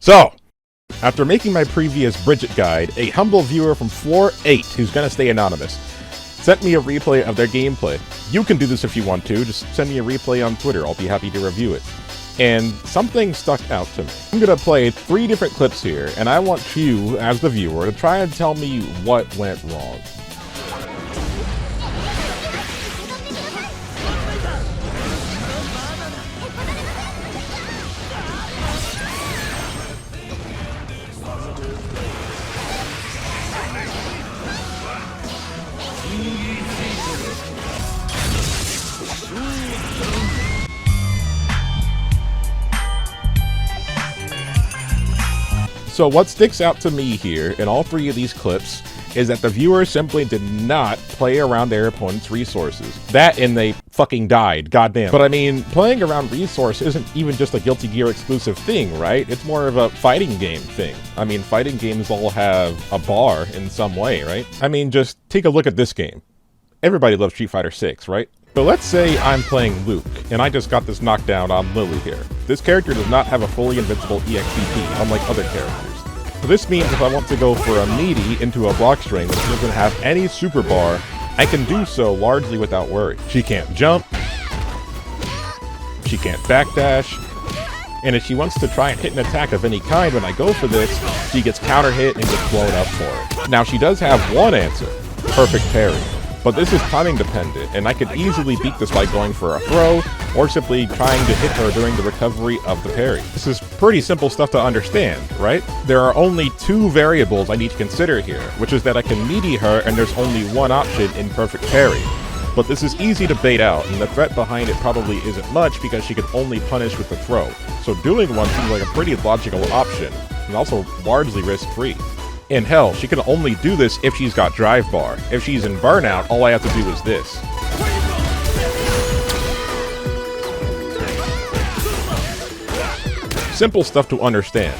So, after making my previous Bridget guide, a humble viewer from floor 8, who's gonna stay anonymous, sent me a replay of their gameplay. You can do this if you want to, just send me a replay on Twitter, I'll be happy to review it. And something stuck out to me. I'm gonna play 3 different clips here, and I want you, as the viewer, to try and tell me what went wrong. So what sticks out to me here in all 3 of these clips is that the viewer simply did not play around their opponent's resources. That and they fucking died, goddamn. But I mean, playing around resource isn't even just a Guilty Gear exclusive thing, right? It's more of a fighting game thing. I mean, fighting games all have a bar in some way, right? I mean, just take a look at this game. Everybody loves Street Fighter 6, right? So let's say I'm playing Luke, and I just got this knockdown on Lily here. This character does not have a fully invincible EXP, unlike other characters. So this means if I want to go for a meaty into a block string that doesn't have any super bar, I can do so largely without worry. She can't jump, she can't backdash, and if she wants to try and hit an attack of any kind when I go for this, she gets counter hit and gets blown up for it. Now she does have one answer, perfect parry. But this is timing dependent, and I could easily beat this by going for a throw, or simply trying to hit her during the recovery of the parry. This is pretty simple stuff to understand, right? There are only 2 variables I need to consider here, which is that I can meaty her and there's only one option in perfect parry. But this is easy to bait out, and the threat behind it probably isn't much because she can only punish with the throw. So doing one seems like a pretty logical option, and also largely risk-free. And hell, she can only do this if she's got drive bar. If she's in burnout, all I have to do is this. Simple stuff to understand.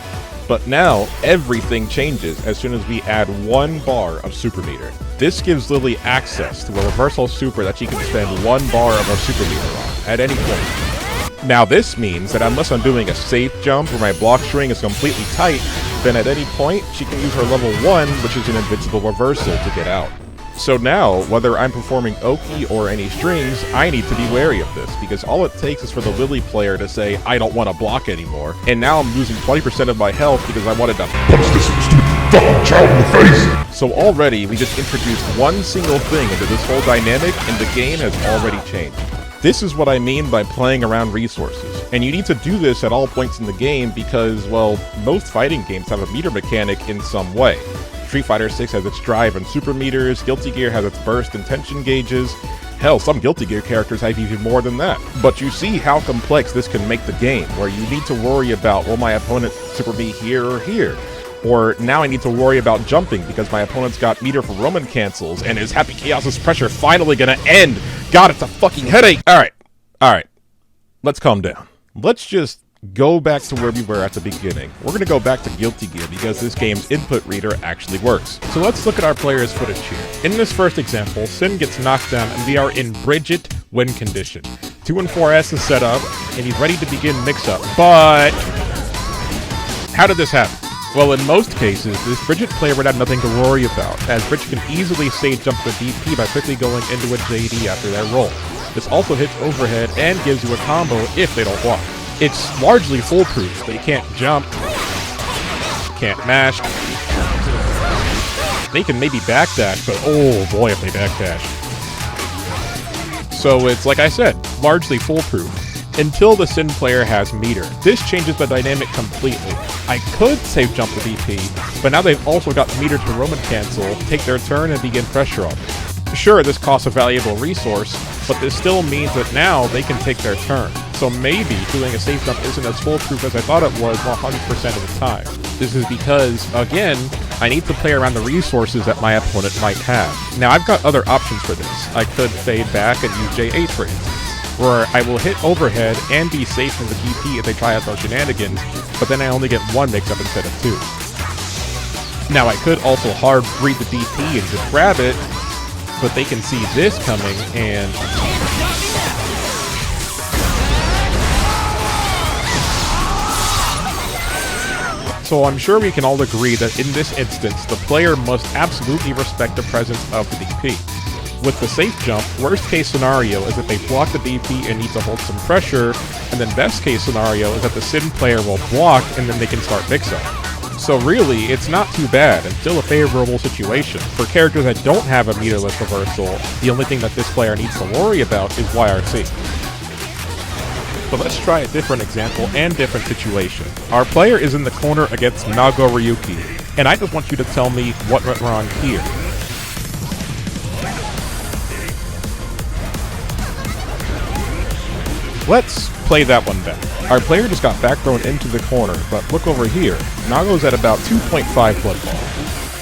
But now, everything changes as soon as we add 1 bar of super meter. This gives Lily access to a reversal super that she can spend 1 bar of her super meter on, at any point. Now this means that unless I'm doing a safe jump where my block string is completely tight, then at any point, she can use her level 1, which is an invincible reversal, to get out. So now, whether I'm performing Oki or any strings, I need to be wary of this, because all it takes is for the Lily player to say, I don't want to block anymore, and now I'm losing 20% of my health because I wanted to punch this stupid fucking child in the face! So already, we just introduced one single thing into this whole dynamic, and the game has already changed. This is what I mean by playing around resources. And you need to do this at all points in the game because, well, most fighting games have a meter mechanic in some way. Street Fighter 6 has its drive and super meters, Guilty Gear has its burst and tension gauges. Hell, some Guilty Gear characters have even more than that. But you see how complex this can make the game, where you need to worry about, will my opponent super me here or here? Or now I need to worry about jumping because my opponent's got meter for Roman cancels, and is Happy Chaos's pressure finally gonna end? God, it's a fucking headache! Alright. Let's calm down. Let's just go back to where we were at the beginning. We're gonna go back to Guilty Gear because this game's input reader actually works. So let's look at our player's footage here. In this first example, Sin gets knocked down and we are in Bridget win condition. 2 and 4S is set up, and he's ready to begin mix-up. But how did this happen? Well, in most cases, this Bridget player would have nothing to worry about, as Bridget can easily save jump the DP by quickly going into a JD after their roll. This also hits overhead and gives you a combo if they don't block. It's largely foolproof. They can't jump, can't mash. They can maybe backdash, but oh boy if they backdash. So it's, like I said, largely foolproof. Until the Sin player has meter. This changes the dynamic completely. I could save jump the DP, but now they've also got meter to Roman cancel, take their turn, and begin pressure on them. Sure, this costs a valuable resource, but this still means that now they can take their turn. So maybe doing a safe jump isn't as foolproof as I thought it was 100% of the time. This is because, again, I need to play around the resources that my opponent might have. Now, I've got other options for this. I could fade back and use J8 for instance, where I will hit overhead and be safe from the DP if they try out those shenanigans, but then I only get 1 mix-up instead of 2. Now I could also hard read the DP and just grab it, but they can see this coming and... So I'm sure we can all agree that in this instance, the player must absolutely respect the presence of the DP. With the safe jump, worst case scenario is that they block the DP and need to hold some pressure, and then best case scenario is that the Sin player will block and then they can start mix-up. So really, it's not too bad and still a favorable situation. For characters that don't have a meterless reversal, the only thing that this player needs to worry about is YRC. But let's try a different example and different situation. Our player is in the corner against Nago Ryuki, and I just want you to tell me what went wrong here. Let's play that one back. Our player just got back thrown into the corner, but look over here. Nago's at about 2.5 blood bar.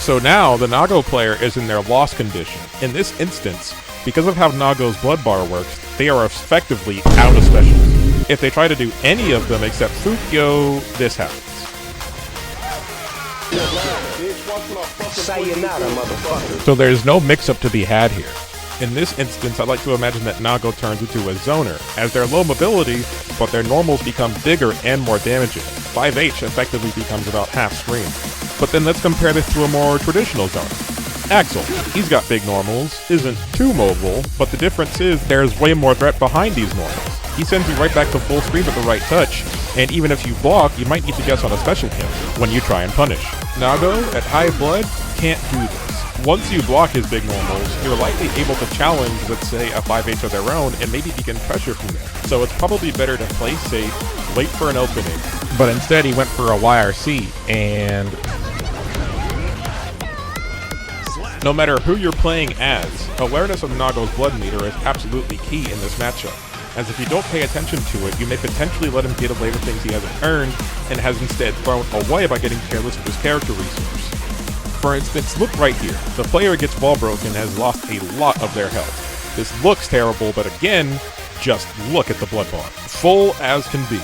So now the Nago player is in their loss condition. In this instance, because of how Nago's blood bar works, they are effectively out of specials. If they try to do any of them except Fukyo, this happens. So there's no mix-up to be had here. In this instance, I'd like to imagine that Nago turns into a zoner, as they're low mobility, but their normals become bigger and more damaging. 5H effectively becomes about half screen. But then let's compare this to a more traditional zoner. Axel, he's got big normals, isn't too mobile, but the difference is there's way more threat behind these normals. He sends you right back to full screen with the right touch, and even if you block, you might need to guess on a special kill when you try and punish. Nago, at high blood, can't do this. Once you block his big normals, you're likely able to challenge, let's say, a 5H of their own, and maybe begin pressure from there. So it's probably better to play safe, wait for an opening. But instead he went for a YRC, and no matter who you're playing as, awareness of Nago's blood meter is absolutely key in this matchup, as if you don't pay attention to it, you may potentially let him get away with things he hasn't earned, and has instead thrown away by getting careless with his character resource. For instance, look right here. The player gets wall broken has lost a lot of their health. This looks terrible, but again, just look at the blood bar. Full as can be.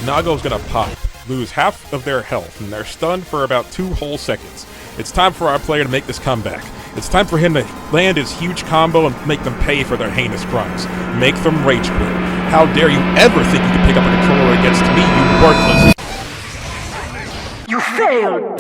Nago's gonna pop, lose half of their health, and they're stunned for about 2 whole seconds. It's time for our player to make this comeback. It's time for him to land his huge combo and make them pay for their heinous crimes. Make them rage quit. How dare you ever think you can pick up a controller against me, you worthless... You failed!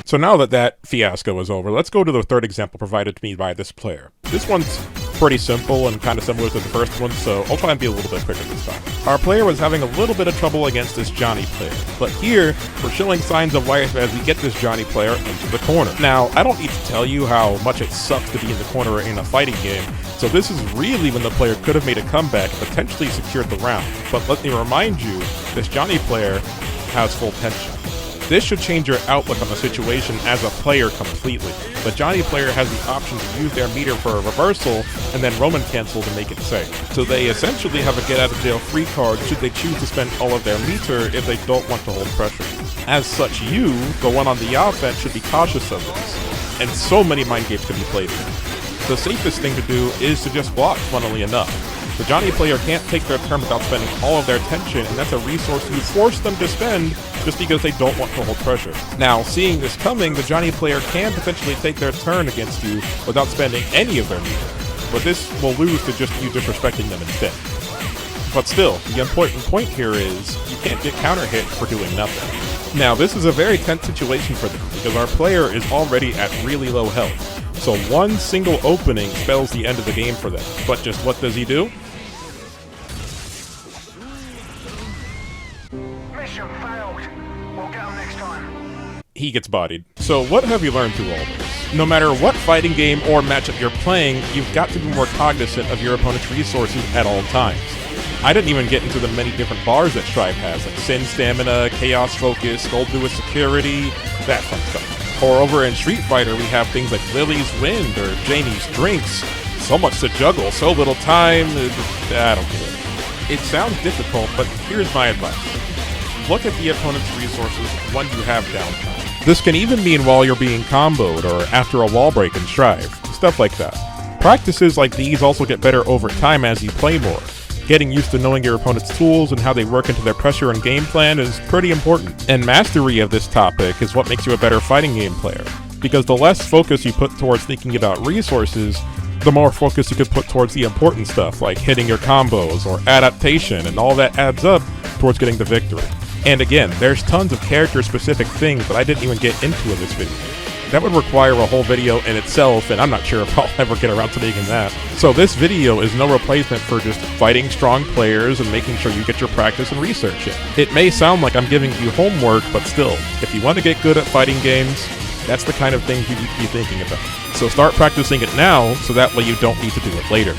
So now that that fiasco is over, let's go to the third example provided to me by this player. This one's pretty simple and kind of similar to the first one, so I'll try and be a little bit quicker this time. Our player was having a little bit of trouble against this Johnny player, but here, we're showing signs of life as we get this Johnny player into the corner. Now, I don't need to tell you how much it sucks to be in the corner in a fighting game, so this is really when the player could have made a comeback and potentially secured the round. But let me remind you, this Johnny player has full tension. This should change your outlook on the situation as a player completely. The Johnny player has the option to use their meter for a reversal, and then Roman cancel to make it safe. So they essentially have a get-out-of-jail-free card should they choose to spend all of their meter if they don't want to hold pressure. As such, you, the one on the offense, should be cautious of this. And so many mind games can be played here. The safest thing to do is to just block, funnily enough. The Johnny player can't take their turn without spending all of their attention, and that's a resource you force them to spend just because they don't want to hold pressure. Now, seeing this coming, the Johnny player can potentially take their turn against you without spending any of their meter, but this will lose to just you disrespecting them instead. But still, the important point here is, you can't get counter hit for doing nothing. Now, this is a very tense situation for them, because our player is already at really low health, so one single opening spells the end of the game for them. But just what does he do? Mission failed. We'll get them next time. He gets bodied. So what have you learned through all this? No matter what fighting game or matchup you're playing, you've got to be more cognizant of your opponent's resources at all times. I didn't even get into the many different bars that Strive has, like Sin Stamina, Chaos Focus, Gold Lewis Security, that fun stuff. Or over in Street Fighter, we have things like Lily's Wind or Janie's Drinks. So much to juggle, so little time, I don't get it. It sounds difficult, but here's my advice. Look at the opponent's resources when you have downtime. This can even mean while you're being comboed or after a wall break in Strive, stuff like that. Practices like these also get better over time as you play more. Getting used to knowing your opponent's tools and how they work into their pressure and game plan is pretty important. And mastery of this topic is what makes you a better fighting game player, because the less focus you put towards thinking about resources, the more focus you could put towards the important stuff, like hitting your combos or adaptation, and all that adds up towards getting the victory. And again, there's tons of character-specific things that I didn't even get into in this video. That would require a whole video in itself, and I'm not sure if I'll ever get around to making that. So this video is no replacement for just fighting strong players and making sure you get your practice and research it. It may sound like I'm giving you homework, but still, if you want to get good at fighting games, that's the kind of thing you need to be thinking about. So start practicing it now, so that way you don't need to do it later.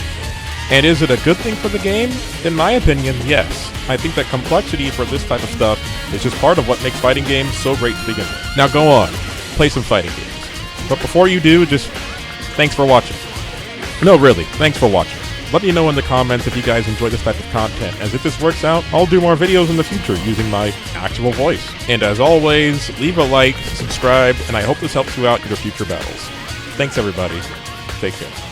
And is it a good thing for the game? In my opinion, yes. I think that complexity for this type of stuff is just part of what makes fighting games so great to begin with. Now go on, play some fighting games. But before you do, just thanks for watching. No, really, thanks for watching. Let me know in the comments if you guys enjoy this type of content, as if this works out, I'll do more videos in the future using my actual voice. And as always, leave a like, subscribe, and I hope this helps you out in your future battles. Thanks everybody. Take care.